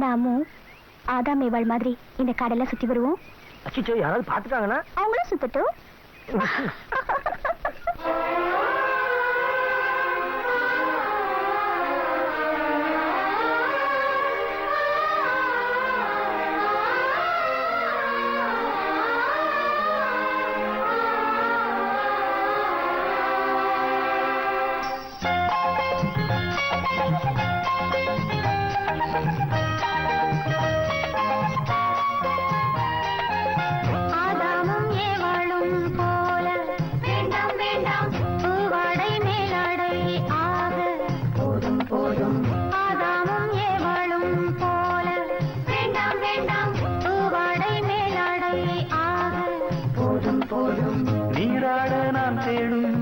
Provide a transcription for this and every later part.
நாமும் ஆதாம் ஏவாள் மாதிரி இந்த காடெல்லாம் சுத்தி வருவோம். அச்சோ, யாராவது பாத்துட்டாங்கன்னா அவங்களும் சுத்தட்டும். நீராட நான் தேடும்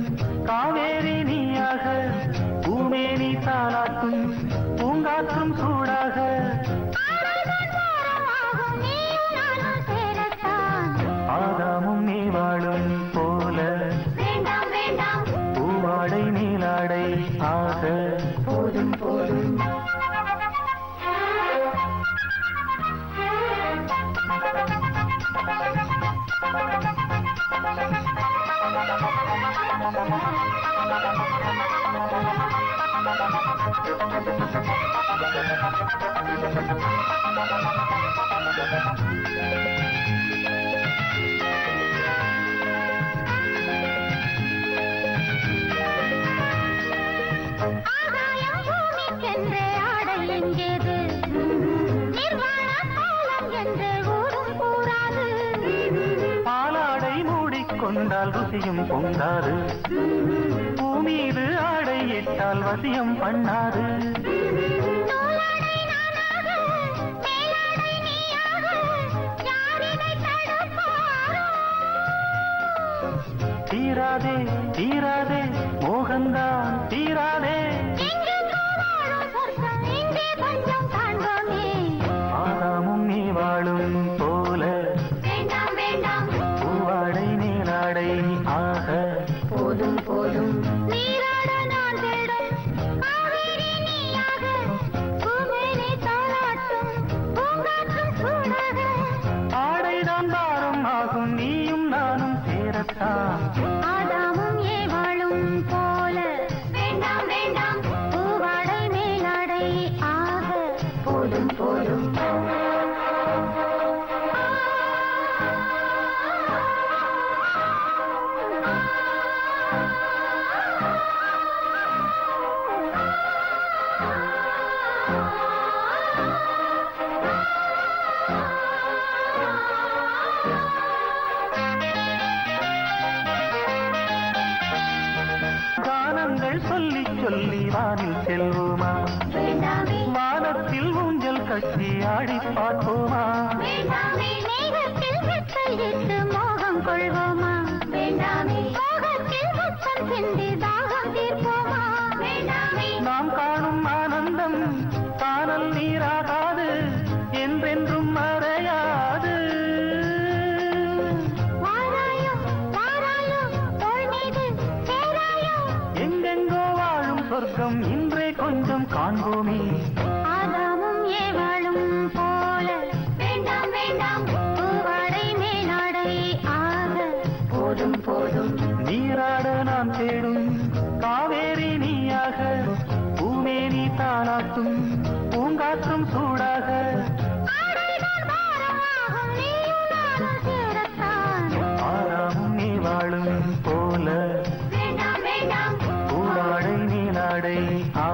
காவேரி நீயாக, பூமேனி தாளாட்டும் பூங்காற்றும் சூடாக, ஆதாமும் ஏவாளும் போல பூவாடை நீலாடை ஆக போதும் போதும். பாலாடை மூடிக்கொண்டால் ருசியும் பொங்காது, பூமீது ஆடை இட்டால் வசியம் பண்ணாது. தீராதே தீராதே மோகந்தான் தீராதே, ஆதாமும் ஏவாளும் போல பூவாடை நீலாடை ஆக போதும் போதும். ஆடைதான் பாரம் ஆகும், நீயும் நானும் சேரத்தான். ஆதாமும் ஏவாளும் போல வேண்டாம் வேண்டாம் பூவாடை மேலாடை ஆக போதும் போதும். கானங்கள் சொல்லி சொல்லி வானில் செல்வோமா, வானத்தில் ஊஞ்சல் கட்டி ஆடி பார்ப்போமா, மோகம் கொள்வோமா, மோகத்தில் சிந்தி தாகம் தீர்ப்போமா. நாம் காணும் ஆனந்தம் காணல் நீராகாது, என்றென்றும் மறையாது. எங்கெங்கோ வாழும் சொர்க்கம் இன்றே கொஞ்சம் காண்போமே. ஆதாமும் ஏவாளும் போல வேண்டாம் வேண்டாம் பூவாடை மேலாடை ஆக போதும் போதும். நீராட நான் தேடும் காவேரி நீயாக, பூமேனி தாளாட்டும் பூங்காற்றும் சூடாக, ஆதாமும் ஏவாளும் போல பூவாடை நீலாடை ஆக